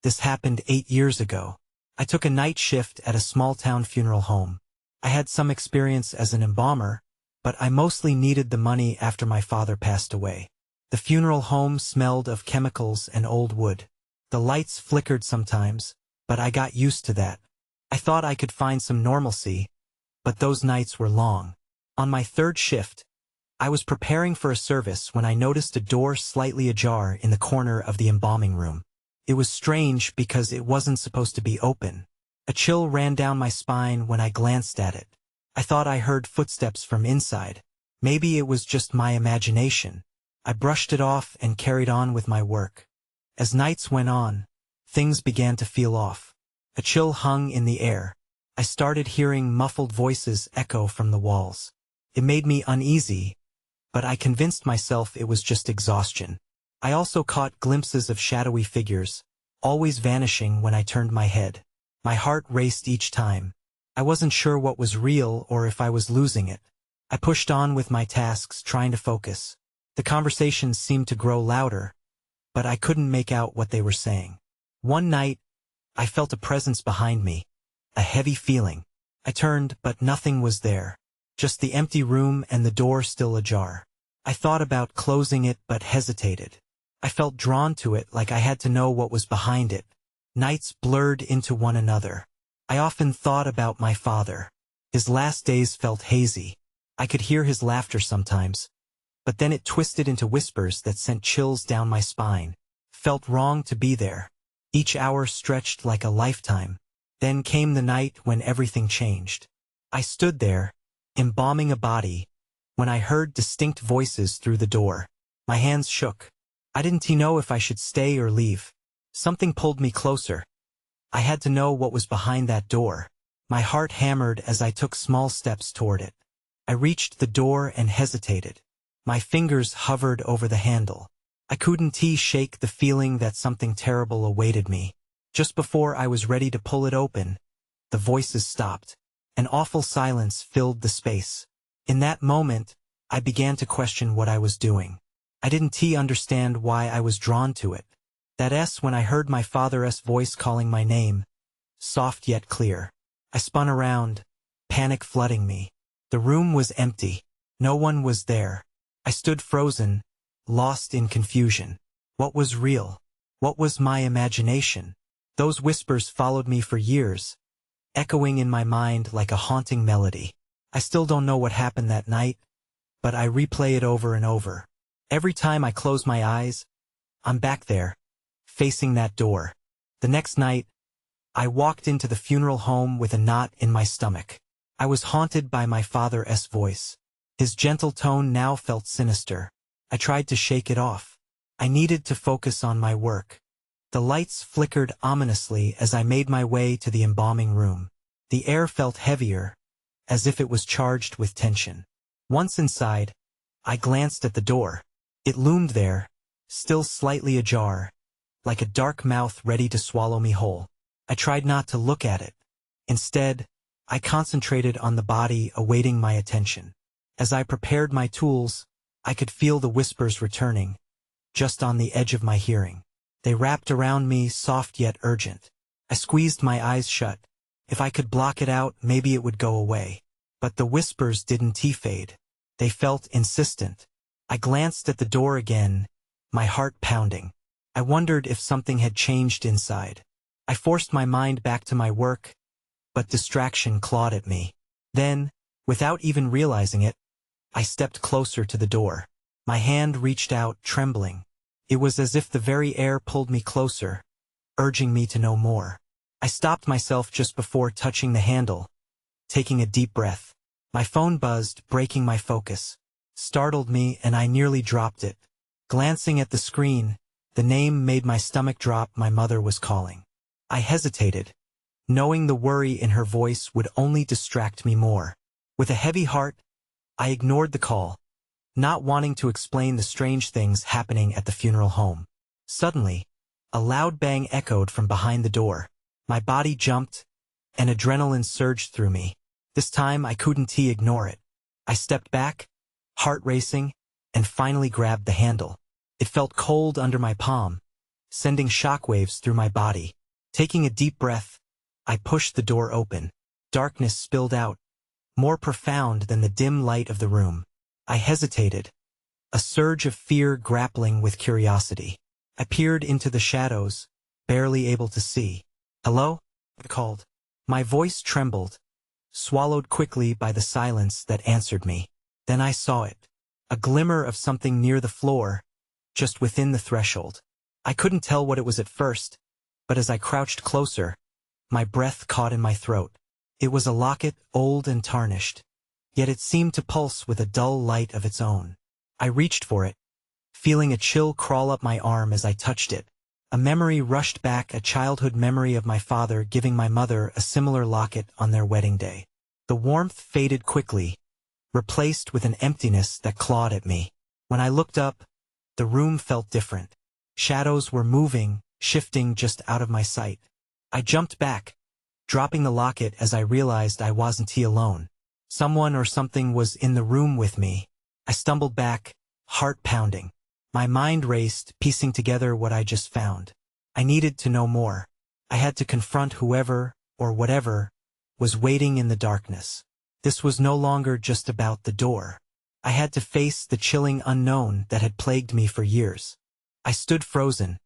This happened 8 years ago. I took a night shift at a small-town funeral home. I had some experience as an embalmer, but I mostly needed the money after my father passed away. The funeral home smelled of chemicals and old wood. The lights flickered sometimes, but I got used to that. I thought I could find some normalcy, but those nights were long. On my third shift, I was preparing for a service when I noticed a door slightly ajar in the corner of the embalming room. It was strange because it wasn't supposed to be open. A chill ran down my spine when I glanced at it. I thought I heard footsteps from inside. Maybe it was just my imagination. I brushed it off and carried on with my work. As nights went on, things began to feel off. A chill hung in the air. I started hearing muffled voices echo from the walls. It made me uneasy, but I convinced myself it was just exhaustion. I also caught glimpses of shadowy figures, always vanishing when I turned my head. My heart raced each time. I wasn't sure what was real or if I was losing it. I pushed on with my tasks, trying to focus. The conversations seemed to grow louder, but I couldn't make out what they were saying. One night, I felt a presence behind me, a heavy feeling. I turned, but nothing was there. Just the empty room and the door still ajar. I thought about closing it but hesitated. I felt drawn to it, like I had to know what was behind it. Nights blurred into one another. I often thought about my father. His last days felt hazy. I could hear his laughter sometimes, but then it twisted into whispers that sent chills down my spine. Felt wrong to be there. Each hour stretched like a lifetime. Then came the night when everything changed. I stood there, embalming a body, when I heard distinct voices through the door. My hands shook. I didn't know if I should stay or leave. Something pulled me closer. I had to know what was behind that door. My heart hammered as I took small steps toward it. I reached the door and hesitated. My fingers hovered over the handle. I couldn't shake the feeling that something terrible awaited me. Just before I was ready to pull it open, the voices stopped. An awful silence filled the space. In that moment, I began to question what I was doing. I didn't understand why I was drawn to it. That when I heard my father's voice calling my name, soft yet clear. I spun around, panic flooding me. The room was empty. No one was there. I stood frozen, lost in confusion. What was real? What was my imagination? Those whispers followed me for years, echoing in my mind like a haunting melody. I still don't know what happened that night, but I replay it over and over. Every time I close my eyes, I'm back there, facing that door. The next night, I walked into the funeral home with a knot in my stomach. I was haunted by my father's voice. His gentle tone now felt sinister. I tried to shake it off. I needed to focus on my work. The lights flickered ominously as I made my way to the embalming room. The air felt heavier, as if it was charged with tension. Once inside, I glanced at the door. It loomed there, still slightly ajar, like a dark mouth ready to swallow me whole. I tried not to look at it. Instead, I concentrated on the body awaiting my attention. As I prepared my tools, I could feel the whispers returning, just on the edge of my hearing. They wrapped around me, soft yet urgent. I squeezed my eyes shut. If I could block it out, maybe it would go away. But the whispers didn't fade. They felt insistent. I glanced at the door again, my heart pounding. I wondered if something had changed inside. I forced my mind back to my work, but distraction clawed at me. Then, without even realizing it, I stepped closer to the door. My hand reached out, trembling. It was as if the very air pulled me closer, urging me to know more. I stopped myself just before touching the handle, taking a deep breath. My phone buzzed, breaking my focus. Startled me, and I nearly dropped it. Glancing at the screen, the name made my stomach drop. My mother was calling. I hesitated, knowing the worry in her voice would only distract me more. With a heavy heart, I ignored the call, not wanting to explain the strange things happening at the funeral home. Suddenly, a loud bang echoed from behind the door. My body jumped, and adrenaline surged through me. This time I couldn't ignore it. I stepped back, heart racing, and finally grabbed the handle. It felt cold under my palm, sending shockwaves through my body. Taking a deep breath, I pushed the door open. Darkness spilled out, more profound than the dim light of the room. I hesitated, a surge of fear grappling with curiosity. I peered into the shadows, barely able to see. "Hello?" I called. My voice trembled, swallowed quickly by the silence that answered me. Then I saw it. A glimmer of something near the floor, just within the threshold. I couldn't tell what it was at first, but as I crouched closer, my breath caught in my throat. It was a locket, old and tarnished, yet it seemed to pulse with a dull light of its own. I reached for it, feeling a chill crawl up my arm as I touched it. A memory rushed back, a childhood memory of my father giving my mother a similar locket on their wedding day. The warmth faded quickly, replaced with an emptiness that clawed at me. When I looked up, the room felt different. Shadows were moving, shifting just out of my sight. I jumped back, dropping the locket as I realized I wasn't alone. Someone or something was in the room with me. I stumbled back, heart pounding. My mind raced, piecing together what I just found. I needed to know more. I had to confront whoever, or whatever, was waiting in the darkness. This was no longer just about the door. I had to face the chilling unknown that had plagued me for years. I stood frozen,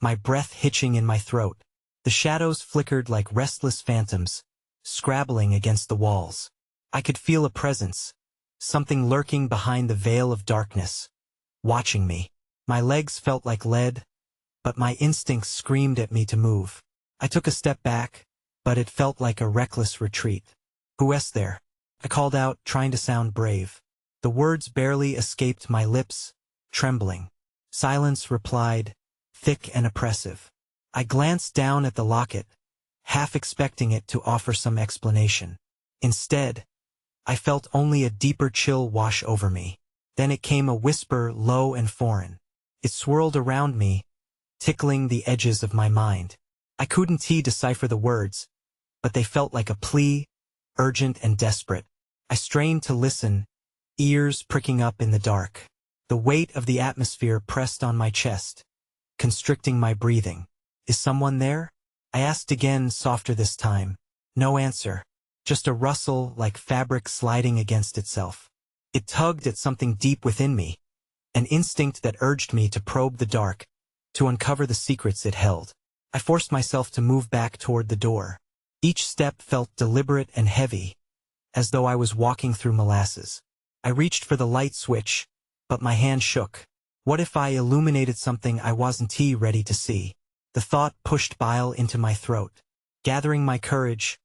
my breath hitching in my throat. The shadows flickered like restless phantoms, scrabbling against the walls. I could feel a presence, something lurking behind the veil of darkness, watching me. My legs felt like lead, but my instincts screamed at me to move. I took a step back, but it felt like a reckless retreat. "Who's there?" I called out, trying to sound brave. The words barely escaped my lips, trembling. Silence replied, thick and oppressive. I glanced down at the locket, half expecting it to offer some explanation. Instead, I felt only a deeper chill wash over me. Then it came a whisper, low and foreign. It swirled around me, tickling the edges of my mind. I couldn't decipher the words, but they felt like a plea, urgent and desperate. I strained to listen, ears pricking up in the dark. The weight of the atmosphere pressed on my chest, constricting my breathing. "Is someone there?" I asked again, softer this time. No answer, just a rustle like fabric sliding against itself. It tugged at something deep within me, an instinct that urged me to probe the dark, to uncover the secrets it held. I forced myself to move back toward the door. Each step felt deliberate and heavy, as though I was walking through molasses. I reached for the light switch, but my hand shook. What if I illuminated something I wasn't ready to see? The thought pushed bile into my throat. Gathering my courage,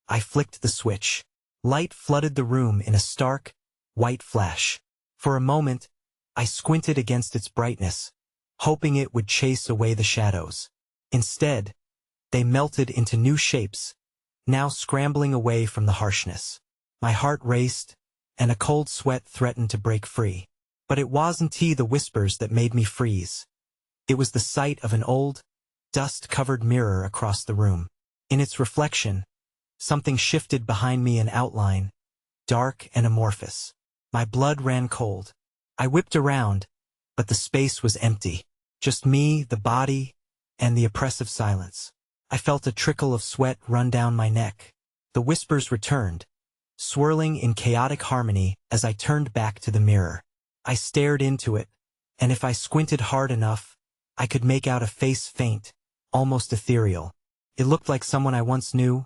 I flicked the switch. Light flooded the room in a stark, white flash. For a moment, I squinted against its brightness, hoping it would chase away the shadows. Instead, they melted into new shapes, now scrambling away from the harshness. My heart raced, and a cold sweat threatened to break free. But it wasn't the whispers that made me freeze. It was the sight of an old, dust-covered mirror across the room. In its reflection, something shifted behind me in outline, dark and amorphous. My blood ran cold. I whipped around, but the space was empty. Just me, the body, and the oppressive silence. I felt a trickle of sweat run down my neck. The whispers returned, swirling in chaotic harmony as I turned back to the mirror. I stared into it, and if I squinted hard enough, I could make out a face faint, almost ethereal. It looked like someone I once knew,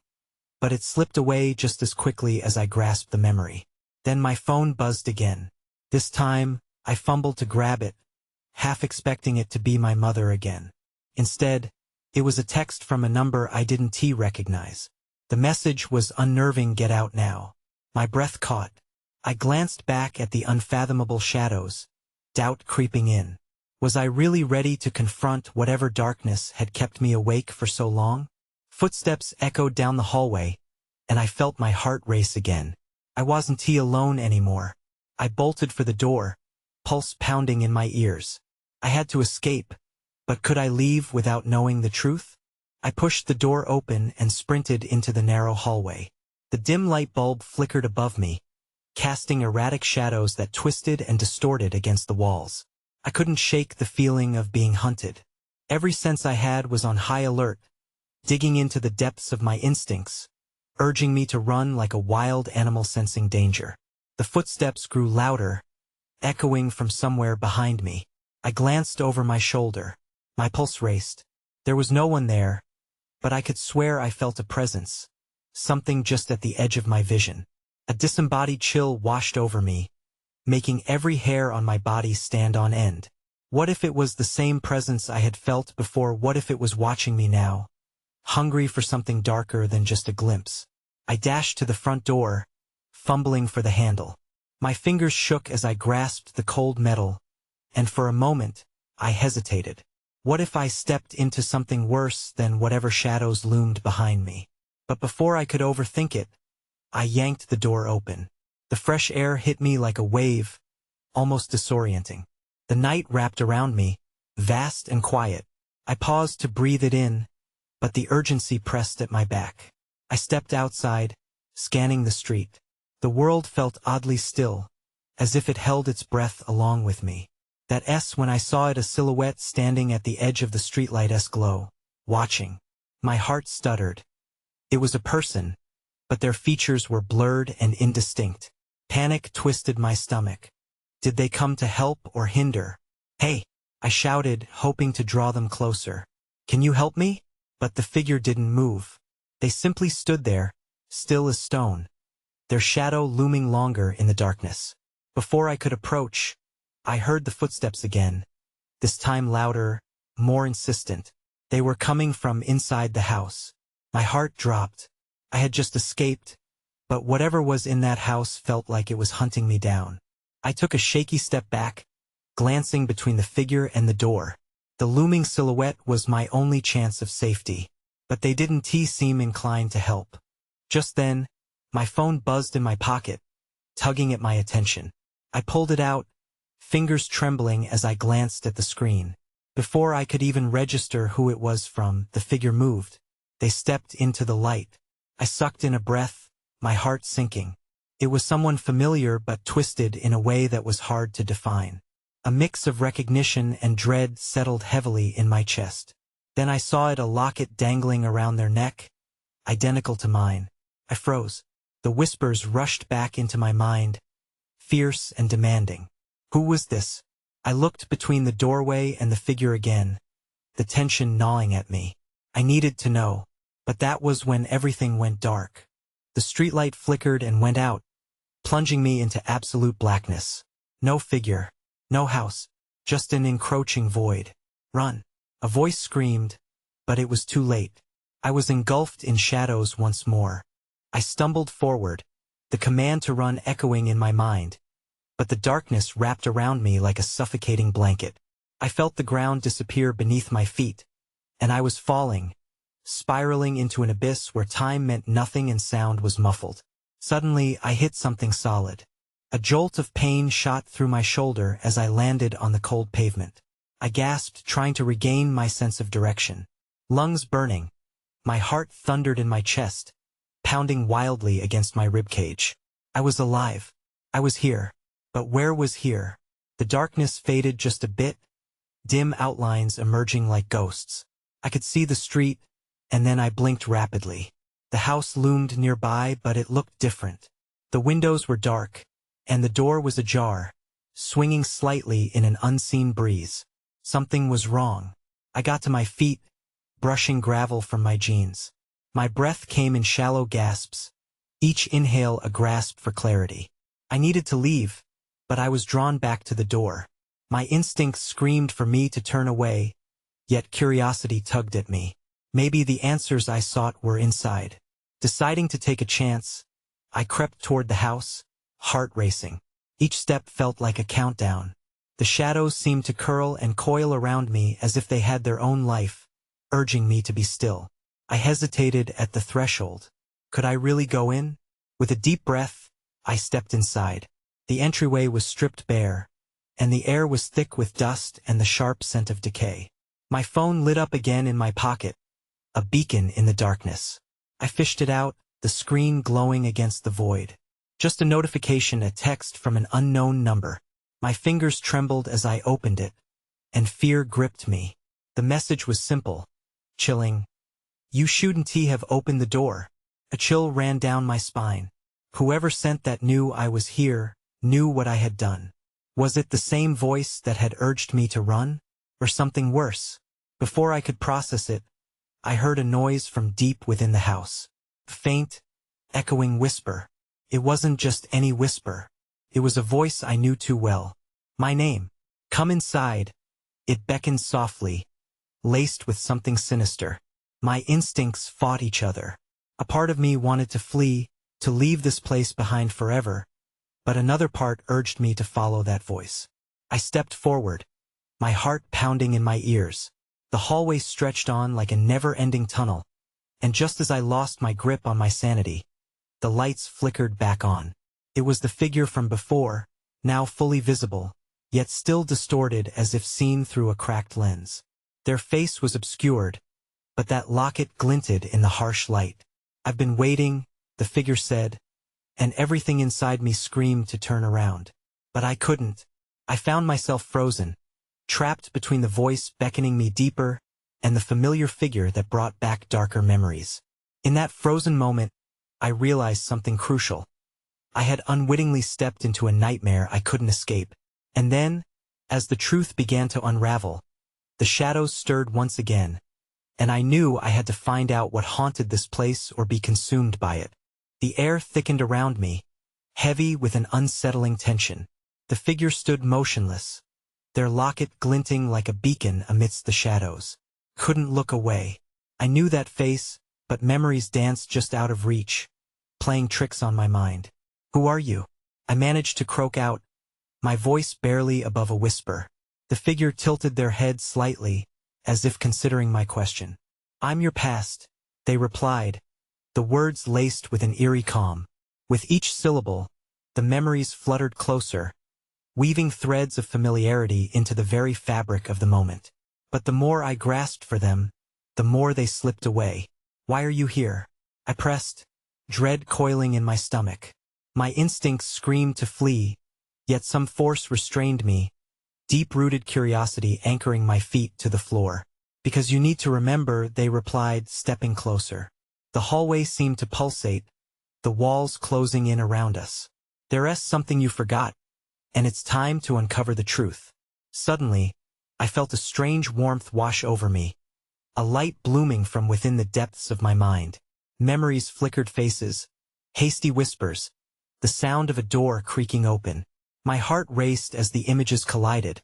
but it slipped away just as quickly as I grasped the memory. Then my phone buzzed again. This time, I fumbled to grab it, half expecting it to be my mother again. Instead, it was a text from a number I didn't recognize. The message was unnerving. "Get out now." My breath caught. I glanced back at the unfathomable shadows, doubt creeping in. Was I really ready to confront whatever darkness had kept me awake for so long? Footsteps echoed down the hallway, and I felt my heart race again. I wasn't alone anymore. I bolted for the door, pulse pounding in my ears. I had to escape, but could I leave without knowing the truth? I pushed the door open and sprinted into the narrow hallway. The dim light bulb flickered above me, casting erratic shadows that twisted and distorted against the walls. I couldn't shake the feeling of being hunted. Every sense I had was on high alert, digging into the depths of my instincts, urging me to run like a wild animal sensing danger. The footsteps grew louder, echoing from somewhere behind me. I glanced over my shoulder. My pulse raced. There was no one there, but I could swear I felt a presence, something just at the edge of my vision. A disembodied chill washed over me, making every hair on my body stand on end. What if it was the same presence I had felt before? What if it was watching me now, hungry for something darker than just a glimpse? I dashed to the front door, fumbling for the handle. My fingers shook as I grasped the cold metal, and for a moment, I hesitated. What if I stepped into something worse than whatever shadows loomed behind me? But before I could overthink it, I yanked the door open. The fresh air hit me like a wave, almost disorienting. The night wrapped around me, vast and quiet. I paused to breathe it in, but the urgency pressed at my back. I stepped outside, scanning the street. The world felt oddly still, as if it held its breath along with me. That when I saw it, a silhouette standing at the edge of the streetlight glow, watching. My heart stuttered. It was a person, but their features were blurred and indistinct. Panic twisted my stomach. Did they come to help or hinder? "Hey!" I shouted, hoping to draw them closer. "Can you help me?" But the figure didn't move. They simply stood there, still as stone, their shadow looming longer in the darkness. Before I could approach, I heard the footsteps again, this time louder, more insistent. They were coming from inside the house. My heart dropped. I had just escaped, but whatever was in that house felt like it was hunting me down. I took a shaky step back, glancing between the figure and the door. The looming silhouette was my only chance of safety, but they didn't seem inclined to help. Just then, my phone buzzed in my pocket, tugging at my attention. I pulled it out, fingers trembling as I glanced at the screen. Before I could even register who it was from, the figure moved. They stepped into the light. I sucked in a breath, my heart sinking. It was someone familiar but twisted in a way that was hard to define. A mix of recognition and dread settled heavily in my chest. Then I saw it, a locket dangling around their neck, identical to mine. I froze. The whispers rushed back into my mind, fierce and demanding. Who was this? I looked between the doorway and the figure again, the tension gnawing at me. I needed to know. But that was when everything went dark. The streetlight flickered and went out, plunging me into absolute blackness. No figure, no house, just an encroaching void. "Run!" A voice screamed, but it was too late. I was engulfed in shadows once more. I stumbled forward, the command to run echoing in my mind, but the darkness wrapped around me like a suffocating blanket. I felt the ground disappear beneath my feet, and I was falling, spiraling into an abyss where time meant nothing and sound was muffled. Suddenly, I hit something solid. A jolt of pain shot through my shoulder as I landed on the cold pavement. I gasped, trying to regain my sense of direction. Lungs burning. My heart thundered in my chest, pounding wildly against my ribcage. I was alive. I was here. But where was here? The darkness faded just a bit, dim outlines emerging like ghosts. I could see the street, and then I blinked rapidly. The house loomed nearby, but it looked different. The windows were dark, and the door was ajar, swinging slightly in an unseen breeze. Something was wrong. I got to my feet, brushing gravel from my jeans. My breath came in shallow gasps, each inhale a grasp for clarity. I needed to leave, but I was drawn back to the door. My instincts screamed for me to turn away, yet curiosity tugged at me. Maybe the answers I sought were inside. Deciding to take a chance, I crept toward the house, heart racing. Each step felt like a countdown. The shadows seemed to curl and coil around me as if they had their own life, urging me to be still. I hesitated at the threshold. Could I really go in? With a deep breath, I stepped inside. The entryway was stripped bare, and the air was thick with dust and the sharp scent of decay. My phone lit up again in my pocket, a beacon in the darkness. I fished it out, the screen glowing against the void. Just a notification, a text from an unknown number. My fingers trembled as I opened it, and fear gripped me. The message was simple, chilling. You shouldn't have opened the door. A chill ran down my spine. Whoever sent that knew I was here, knew what I had done. Was it the same voice that had urged me to run? Or something worse? Before I could process it, I heard a noise from deep within the house. A faint, echoing whisper. It wasn't just any whisper. It was a voice I knew too well. My name. Come inside. It beckoned softly, laced with something sinister. My instincts fought each other. A part of me wanted to flee, to leave this place behind forever, but another part urged me to follow that voice. I stepped forward, my heart pounding in my ears. The hallway stretched on like a never-ending tunnel, and just as I lost my grip on my sanity, the lights flickered back on. It was the figure from before, now fully visible, yet still distorted as if seen through a cracked lens. Their face was obscured, but that locket glinted in the harsh light. I've been waiting, the figure said, and everything inside me screamed to turn around. But I couldn't. I found myself frozen, trapped between the voice beckoning me deeper and the familiar figure that brought back darker memories. In that frozen moment, I realized something crucial. I had unwittingly stepped into a nightmare I couldn't escape. And then, as the truth began to unravel, the shadows stirred once again, and I knew I had to find out what haunted this place or be consumed by it. The air thickened around me, heavy with an unsettling tension. The figure stood motionless, their locket glinting like a beacon amidst the shadows. Couldn't look away. I knew that face, but memories danced just out of reach, playing tricks on my mind. Who are you? I managed to croak out, my voice barely above a whisper. The figure tilted their head slightly, as if considering my question. I'm your past, they replied, the words laced with an eerie calm. With each syllable, the memories fluttered closer, weaving threads of familiarity into the very fabric of the moment. But the more I grasped for them, the more they slipped away. Why are you here? I pressed, dread coiling in my stomach. My instincts screamed to flee, yet some force restrained me, deep-rooted curiosity anchoring my feet to the floor. Because you need to remember, they replied, stepping closer. The hallway seemed to pulsate, the walls closing in around us. There's something you forgot, and it's time to uncover the truth. Suddenly, I felt a strange warmth wash over me, a light blooming from within the depths of my mind. Memories flickered faces, hasty whispers, the sound of a door creaking open. My heart raced as the images collided,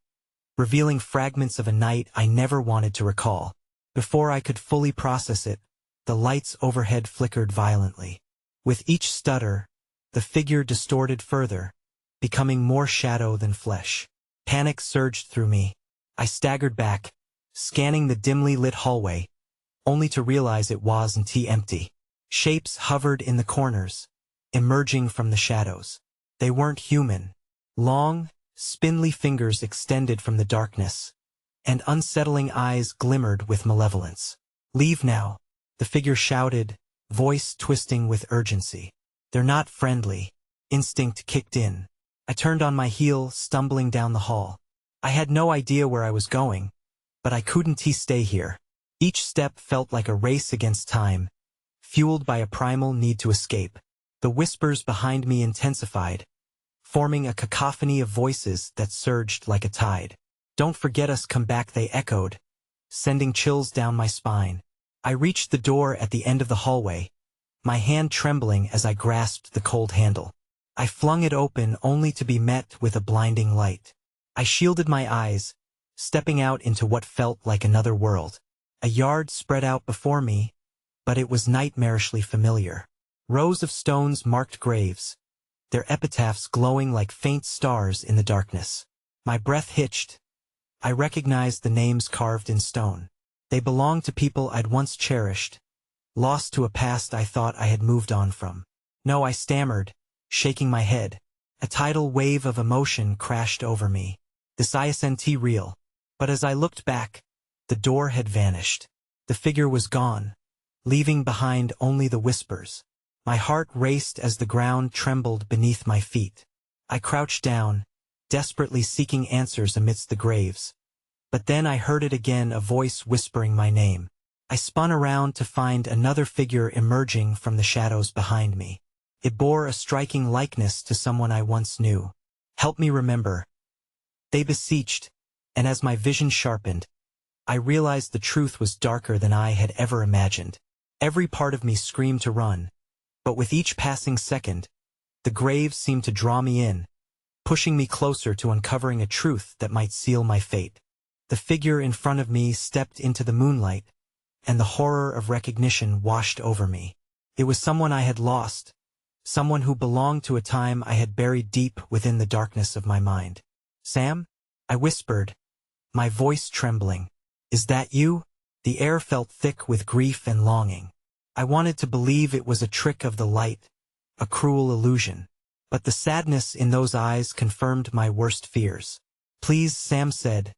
revealing fragments of a night I never wanted to recall. Before I could fully process it, the lights overhead flickered violently. With each stutter, the figure distorted further, becoming more shadow than flesh. Panic surged through me. I staggered back, scanning the dimly lit hallway, only to realize it wasn't empty. Shapes hovered in the corners, emerging from the shadows. They weren't human. Long, spindly fingers extended from the darkness, and unsettling eyes glimmered with malevolence. Leave now, the figure shouted, voice twisting with urgency. They're not friendly. Instinct kicked in. I turned on my heel, stumbling down the hall. I had no idea where I was going, but I couldn't stay here. Each step felt like a race against time, fueled by a primal need to escape. The whispers behind me intensified, forming a cacophony of voices that surged like a tide. Don't forget us, come back, they echoed, sending chills down my spine. I reached the door at the end of the hallway, my hand trembling as I grasped the cold handle. I flung it open only to be met with a blinding light. I shielded my eyes, stepping out into what felt like another world. A yard spread out before me, but it was nightmarishly familiar. Rows of stones marked graves, their epitaphs glowing like faint stars in the darkness. My breath hitched. I recognized the names carved in stone. They belonged to people I'd once cherished, lost to a past I thought I had moved on from. No, I stammered, shaking my head. A tidal wave of emotion crashed over me. This isn't real. But as I looked back, the door had vanished. The figure was gone, leaving behind only the whispers. My heart raced as the ground trembled beneath my feet. I crouched down, desperately seeking answers amidst the graves, But then I heard it again, a voice whispering my name. I spun around to find another figure emerging from the shadows behind me. It bore a striking likeness to someone I once knew. "Help me remember," they beseeched, and as my vision sharpened, I realized the truth was darker than I had ever imagined. Every part of me screamed to run, but with each passing second, the graves seemed to draw me in, pushing me closer to uncovering a truth that might seal my fate. The figure in front of me stepped into the moonlight, and the horror of recognition washed over me. It was someone I had lost, someone who belonged to a time I had buried deep within the darkness of my mind. "Sam?" I whispered, my voice trembling. "Is that you?" The air felt thick with grief and longing. I wanted to believe it was a trick of the light, a cruel illusion. But the sadness in those eyes confirmed my worst fears. "Please," Sam said,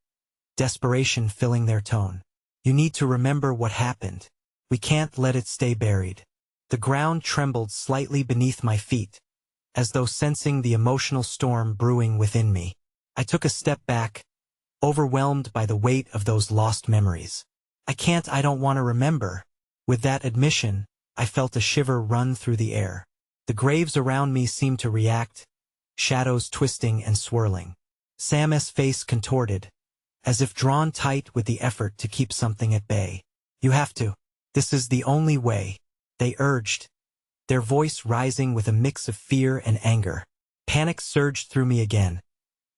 desperation filling their tone. "You need to remember what happened. We can't let it stay buried." The ground trembled slightly beneath my feet, as though sensing the emotional storm brewing within me. I took a step back, overwhelmed by the weight of those lost memories. I don't want to remember." With that admission, I felt a shiver run through the air. The graves around me seemed to react, shadows twisting and swirling. Sam's face contorted, as if drawn tight with the effort to keep something at bay. "You have to. This is the only way," they urged, their voice rising with a mix of fear and anger. Panic surged through me again.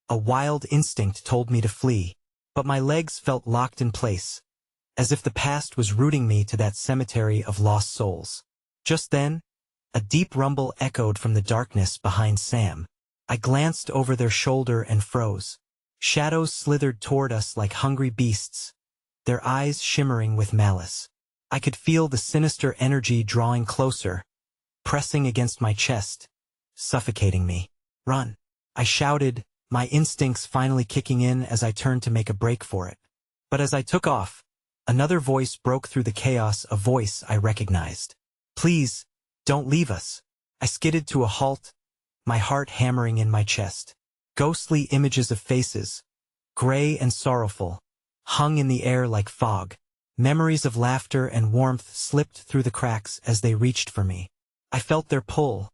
A wild instinct told me to flee, but my legs felt locked in place, as if the past was rooting me to that cemetery of lost souls. Just then, a deep rumble echoed from the darkness behind Sam. I glanced over their shoulder and froze. Shadows slithered toward us like hungry beasts, their eyes shimmering with malice. I could feel the sinister energy drawing closer, pressing against my chest, suffocating me. "Run!" I shouted, my instincts finally kicking in as I turned to make a break for it. But as I took off, another voice broke through the chaos, a voice I recognized. "Please, don't leave us." I skidded to a halt, my heart hammering in my chest. Ghostly images of faces, gray and sorrowful, hung in the air like fog. Memories of laughter and warmth slipped through the cracks as they reached for me. I felt their pull,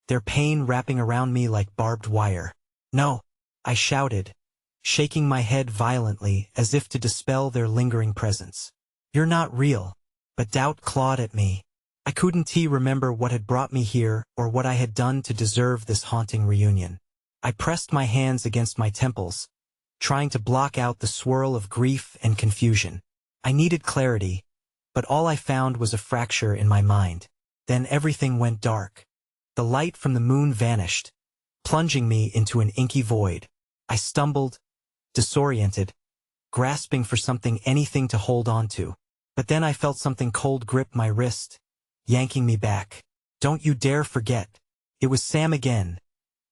their pain wrapping around me like barbed wire. "No!" I shouted, shaking my head violently as if to dispel their lingering presence. "You're not real." But doubt clawed at me. I couldn't remember what had brought me here or what I had done to deserve this haunting reunion. I pressed my hands against my temples, trying to block out the swirl of grief and confusion. I needed clarity, but all I found was a fracture in my mind. Then everything went dark. The light from the moon vanished, plunging me into an inky void. I stumbled, disoriented, grasping for anything to hold on to. But then I felt something cold grip my wrist, yanking me back. "Don't you dare forget." It was Sam again,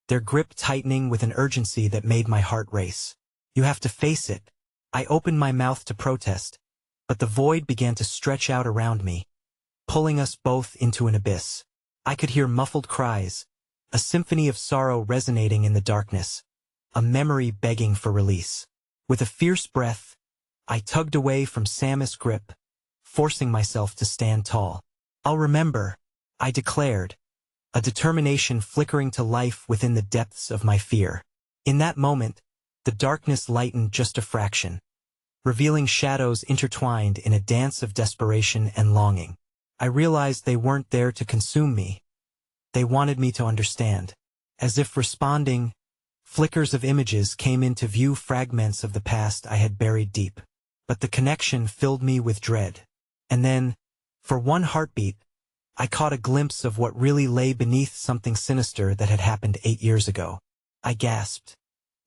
their grip tightening with an urgency that made my heart race. "You have to face it." I opened my mouth to protest, but the void began to stretch out around me, pulling us both into an abyss. I could hear muffled cries, a symphony of sorrow resonating in the darkness, a memory begging for release. With a fierce breath, I tugged away from Sam's grip, forcing myself to stand tall. "I'll remember," I declared, a determination flickering to life within the depths of my fear. In that moment, the darkness lightened just a fraction, revealing shadows intertwined in a dance of desperation and longing. I realized they weren't there to consume me. They wanted me to understand. As if responding, flickers of images came into view, fragments of the past I had buried deep. But the connection filled me with dread. And then, for one heartbeat, I caught a glimpse of what really lay beneath, something sinister that had happened 8 years ago. I gasped,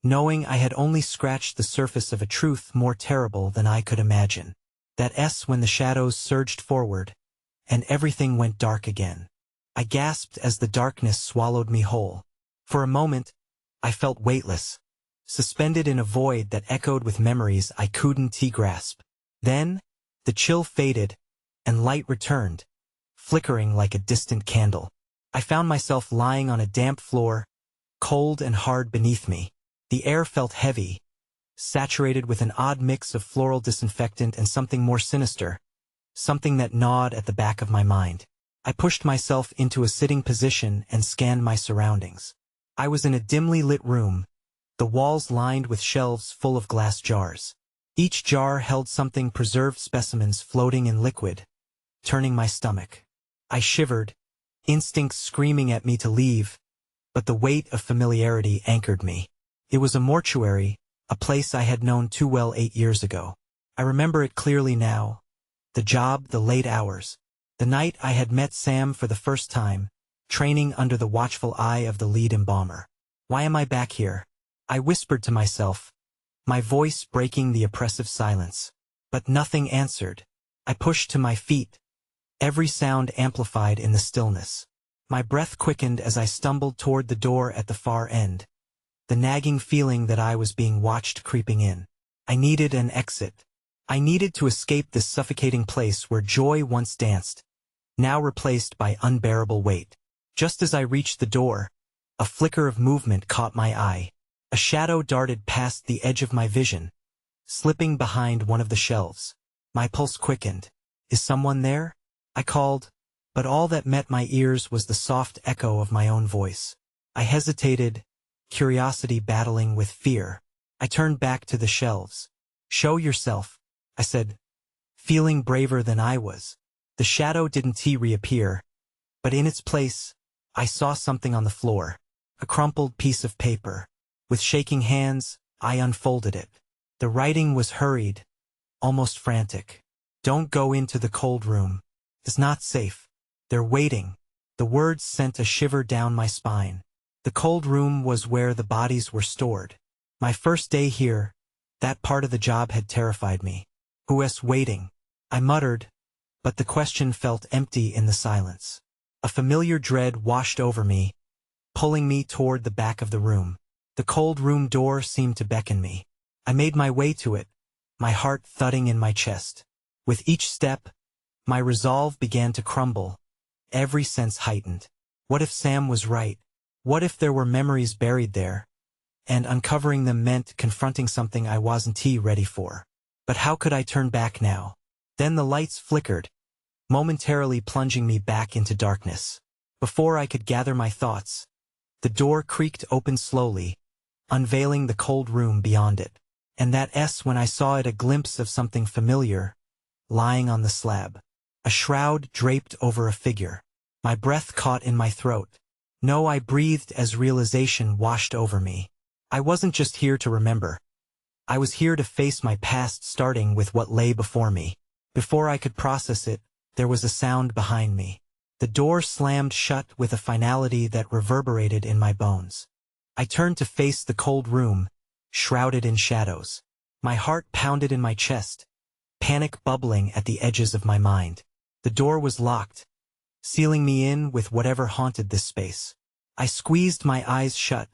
knowing I had only scratched the surface of a truth more terrible than I could imagine. When the shadows surged forward, and everything went dark again. I gasped as the darkness swallowed me whole. For a moment, I felt weightless, suspended in a void that echoed with memories I couldn't grasp. Then, the chill faded, and light returned, flickering like a distant candle. I found myself lying on a damp floor, cold and hard beneath me. The air felt heavy, saturated with an odd mix of floral disinfectant and something more sinister, something that gnawed at the back of my mind. I pushed myself into a sitting position and scanned my surroundings. I was in a dimly lit room, the walls lined with shelves full of glass jars. Each jar held something preserved specimens floating in liquid, turning my stomach. I shivered, instincts screaming at me to leave, but the weight of familiarity anchored me. It was a mortuary, a place I had known too well 8 years ago. I remember it clearly now. The job, the late hours. The night I had met Sam for the first time, training under the watchful eye of the lead embalmer. Why am I back here? I whispered to myself, my voice breaking the oppressive silence. But nothing answered. I pushed to my feet, every sound amplified in the stillness. My breath quickened as I stumbled toward the door at the far end, the nagging feeling that I was being watched creeping in. I needed an exit. I needed to escape this suffocating place where joy once danced, now replaced by unbearable weight. Just as I reached the door, a flicker of movement caught my eye. A shadow darted past the edge of my vision, slipping behind one of the shelves. My pulse quickened. Is someone there? I called, but all that met my ears was the soft echo of my own voice. I hesitated, curiosity battling with fear. I turned back to the shelves. Show yourself, I said, feeling braver than I was. The shadow didn't reappear, but in its place, I saw something on the floor, a crumpled piece of paper. With shaking hands, I unfolded it. The writing was hurried, almost frantic. Don't go into the cold room. It's not safe. They're waiting. The words sent a shiver down my spine. The cold room was where the bodies were stored. My first day here, that part of the job had terrified me. Who's waiting? I muttered, but the question felt empty in the silence. A familiar dread washed over me, pulling me toward the back of the room. The cold room door seemed to beckon me. I made my way to it, my heart thudding in my chest. With each step, my resolve began to crumble, every sense heightened. What if Sam was right? What if there were memories buried there, and uncovering them meant confronting something I wasn't ready for? But how could I turn back now? Then the lights flickered, momentarily plunging me back into darkness. Before I could gather my thoughts, the door creaked open slowly, unveiling the cold room beyond it. And that when I saw it, a glimpse of something familiar, lying on the slab. A shroud draped over a figure. My breath caught in my throat. No, I breathed as realization washed over me. I wasn't just here to remember. I was here to face my past, starting with what lay before me. Before I could process it, there was a sound behind me. The door slammed shut with a finality that reverberated in my bones. I turned to face the cold room, shrouded in shadows. My heart pounded in my chest, panic bubbling at the edges of my mind. The door was locked, sealing me in with whatever haunted this space. I squeezed my eyes shut,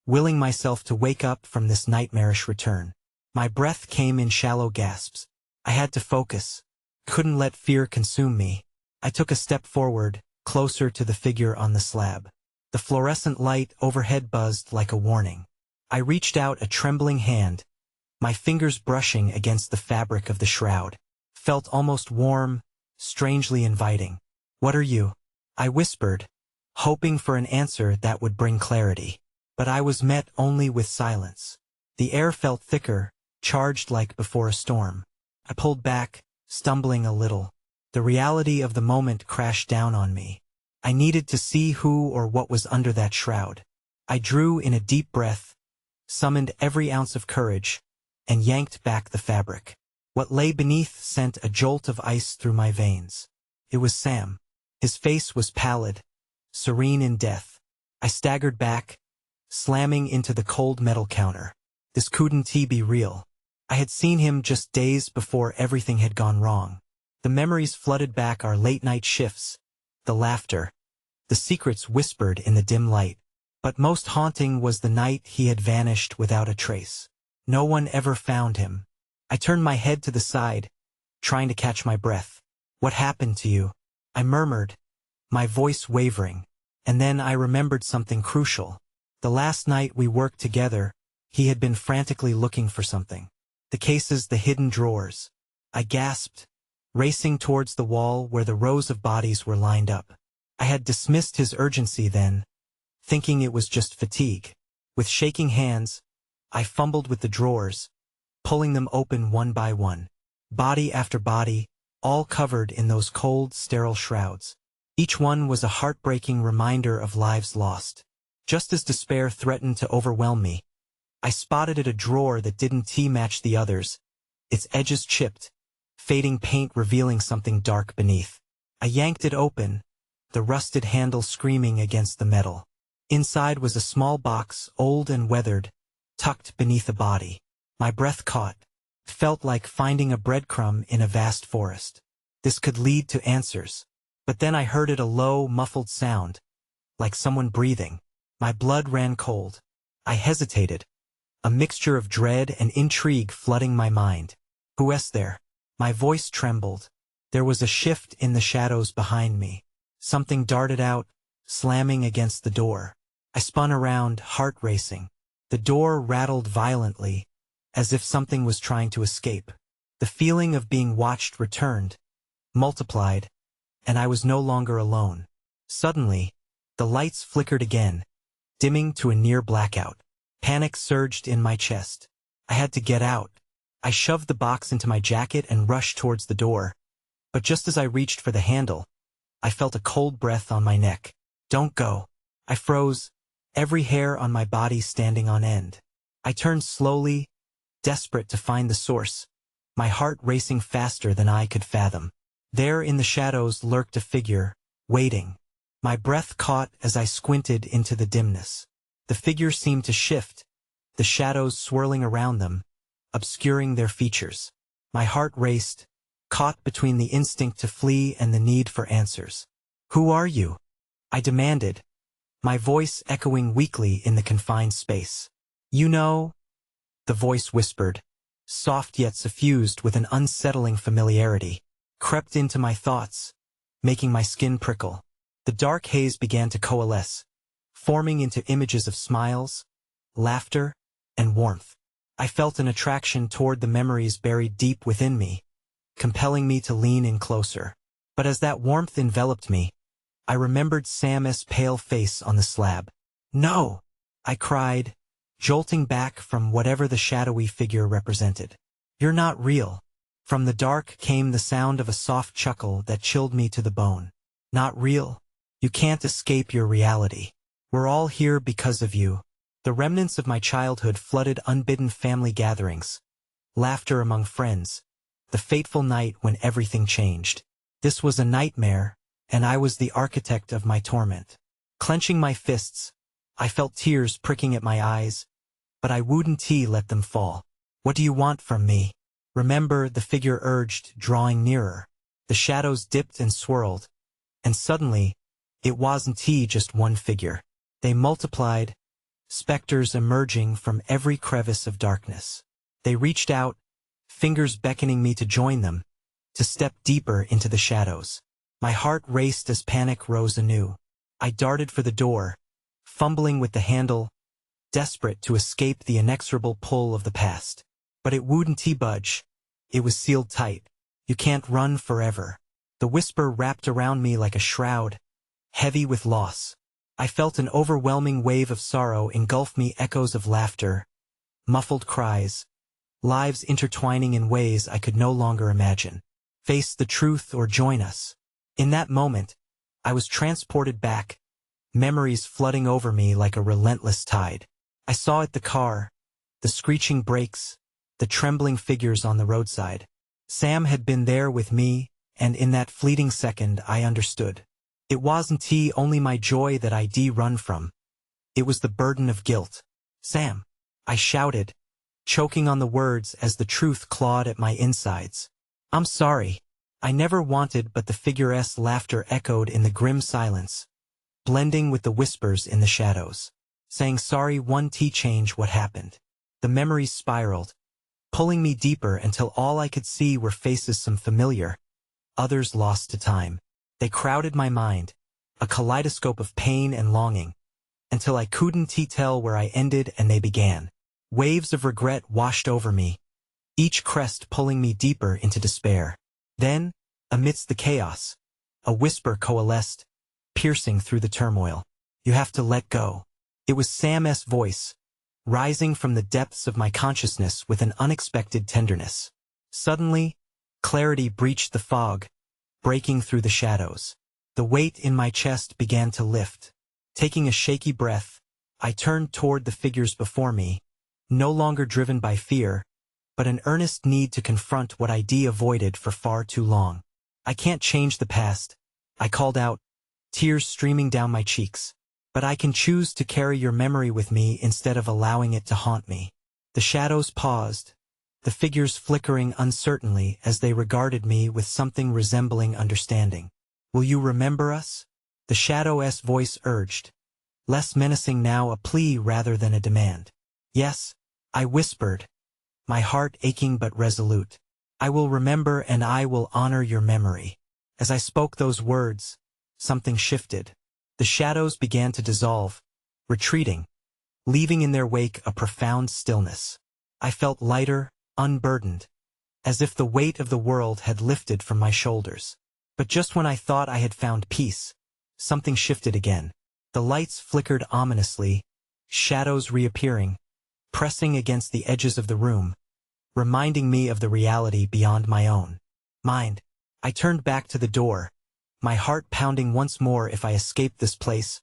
willing myself to wake up from this nightmarish return. My breath came in shallow gasps. I had to focus, couldn't let fear consume me. I took a step forward, closer to the figure on the slab. The fluorescent light overhead buzzed like a warning. I reached out a trembling hand, my fingers brushing against the fabric of the shroud. Felt almost warm, strangely inviting. What are you? I whispered, hoping for an answer that would bring clarity. But I was met only with silence. The air felt thicker, charged like before a storm. I pulled back, stumbling a little. The reality of the moment crashed down on me. I needed to see who or what was under that shroud. I drew in a deep breath, summoned every ounce of courage, and yanked back the fabric. What lay beneath sent a jolt of ice through my veins. It was Sam. His face was pallid, serene in death. I staggered back, slamming into the cold metal counter. This couldn't be real. I had seen him just days before everything had gone wrong. The memories flooded back, our late-night shifts, the laughter, the secrets whispered in the dim light. But most haunting was the night he had vanished without a trace. No one ever found him. I turned my head to the side, trying to catch my breath. What happened to you? I murmured, my voice wavering. And then I remembered something crucial. The last night we worked together, He had been frantically looking for something. The cases, the hidden drawers. I gasped, racing towards the wall where the rows of bodies were lined up. I had dismissed his urgency then, thinking it was just fatigue. With shaking hands, I fumbled with the drawers, pulling them open one by one. Body after body, all covered in those cold, sterile shrouds. Each one was a heartbreaking reminder of lives lost. Just as despair threatened to overwhelm me, I spotted a drawer that didn't match the others, its edges chipped, fading paint revealing something dark beneath. I yanked it open, the rusted handle screaming against the metal. Inside was a small box, old and weathered, tucked beneath a body. My breath caught. It felt like finding a breadcrumb in a vast forest. This could lead to answers. But then I heard a low, muffled sound, like someone breathing. My blood ran cold. I hesitated, a mixture of dread and intrigue flooding my mind. "Who's there?" My voice trembled. There was a shift in the shadows behind me. Something darted out, slamming against the door. I spun around, heart racing. The door rattled violently, as if something was trying to escape. The feeling of being watched returned, multiplied, and I was no longer alone. Suddenly, the lights flickered again, dimming to a near blackout. Panic surged in my chest. I had to get out. I shoved the box into my jacket and rushed towards the door. But just as I reached for the handle, I felt a cold breath on my neck. "Don't go." I froze, every hair on my body standing on end. I turned slowly, desperate to find the source, my heart racing faster than I could fathom. There in the shadows lurked a figure, waiting. My breath caught as I squinted into the dimness. The figure seemed to shift, the shadows swirling around them, obscuring their features. My heart raced, caught between the instinct to flee and the need for answers. "Who are you?" I demanded, my voice echoing weakly in the confined space. "You know," the voice whispered, soft yet suffused with an unsettling familiarity, crept into my thoughts, making my skin prickle. The dark haze began to coalesce, forming into images of smiles, laughter, and warmth. I felt an attraction toward the memories buried deep within me, compelling me to lean in closer. But as that warmth enveloped me, I remembered Sam's pale face on the slab. "No!" I cried, jolting back from whatever the shadowy figure represented. "You're not real." From the dark came the sound of a soft chuckle that chilled me to the bone. "Not real? You can't escape your reality. We're all here because of you." The remnants of my childhood flooded unbidden family gatherings, laughter among friends, the fateful night when everything changed. This was a nightmare, and I was the architect of my torment. Clenching my fists, I felt tears pricking at my eyes, but I wouldn't let them fall. "What do you want from me?" "Remember," the figure urged, drawing nearer. The shadows dipped and swirled, and suddenly, it wasn't just one figure. They multiplied, specters emerging from every crevice of darkness. They reached out, fingers beckoning me to join them, to step deeper into the shadows. My heart raced as panic rose anew. I darted for the door, fumbling with the handle, desperate to escape the inexorable pull of the past. But it wouldn't budge. It was sealed tight. "You can't run forever." The whisper wrapped around me like a shroud, heavy with loss. I felt an overwhelming wave of sorrow engulf me, echoes of laughter, muffled cries, lives intertwining in ways I could no longer imagine. Face the truth or join us. In that moment, I was transported back, memories flooding over me like a relentless tide. I saw the car, the screeching brakes, the trembling figures on the roadside. Sam had been there with me, and in that fleeting second I understood. It wasn't only my joy that I'd run from. It was the burden of guilt. "Sam!" I shouted, choking on the words as the truth clawed at my insides. "I'm sorry. I never wanted," but the figure's laughter echoed in the grim silence, blending with the whispers in the shadows. Saying sorry won't change what happened. The memories spiraled, pulling me deeper until all I could see were faces, some familiar, others lost to time. They crowded my mind, a kaleidoscope of pain and longing, until I couldn't tell where I ended and they began. Waves of regret washed over me, each crest pulling me deeper into despair. Then, amidst the chaos, a whisper coalesced, piercing through the turmoil. You have to let go. It was Sam's voice, rising from the depths of my consciousness with an unexpected tenderness. Suddenly, clarity breached the fog, breaking through the shadows. The weight in my chest began to lift. Taking a shaky breath, I turned toward the figures before me, no longer driven by fear, but an earnest need to confront what I'd avoided for far too long. I can't change the past, I called out, tears streaming down my cheeks. But I can choose to carry your memory with me instead of allowing it to haunt me. The shadows paused, the figures flickering uncertainly as they regarded me with something resembling understanding. Will you remember us? The shadow's voice urged, less menacing now, a plea rather than a demand. Yes, I whispered, my heart aching but resolute. I will remember and I will honor your memory. As I spoke those words, something shifted. The shadows began to dissolve, retreating, leaving in their wake a profound stillness. I felt lighter, unburdened, as if the weight of the world had lifted from my shoulders. But just when I thought I had found peace, something shifted again. The lights flickered ominously, shadows reappearing, pressing against the edges of the room, reminding me of the reality beyond my own mind. I turned back to the door, my heart pounding once more. If I escaped this place,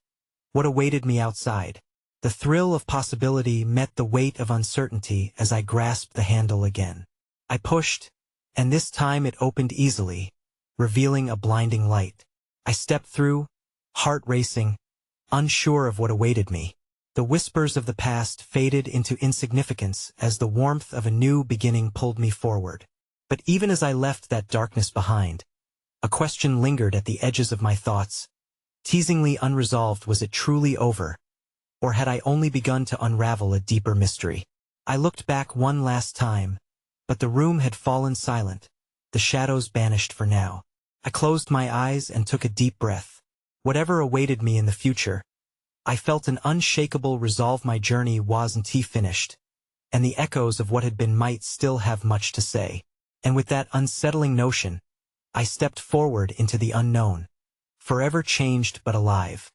what awaited me outside? The thrill of possibility met the weight of uncertainty as I grasped the handle again. I pushed, and this time it opened easily, revealing a blinding light. I stepped through, heart racing, unsure of what awaited me. The whispers of the past faded into insignificance as the warmth of a new beginning pulled me forward. But even as I left that darkness behind, a question lingered at the edges of my thoughts, teasingly unresolved. Was it truly over? Or had I only begun to unravel a deeper mystery? I looked back one last time, but the room had fallen silent, the shadows banished for now. I closed my eyes and took a deep breath. Whatever awaited me in the future, I felt an unshakable resolve. My journey wasn't finished, and the echoes of what had been might still have much to say. And with that unsettling notion, I stepped forward into the unknown, forever changed but alive.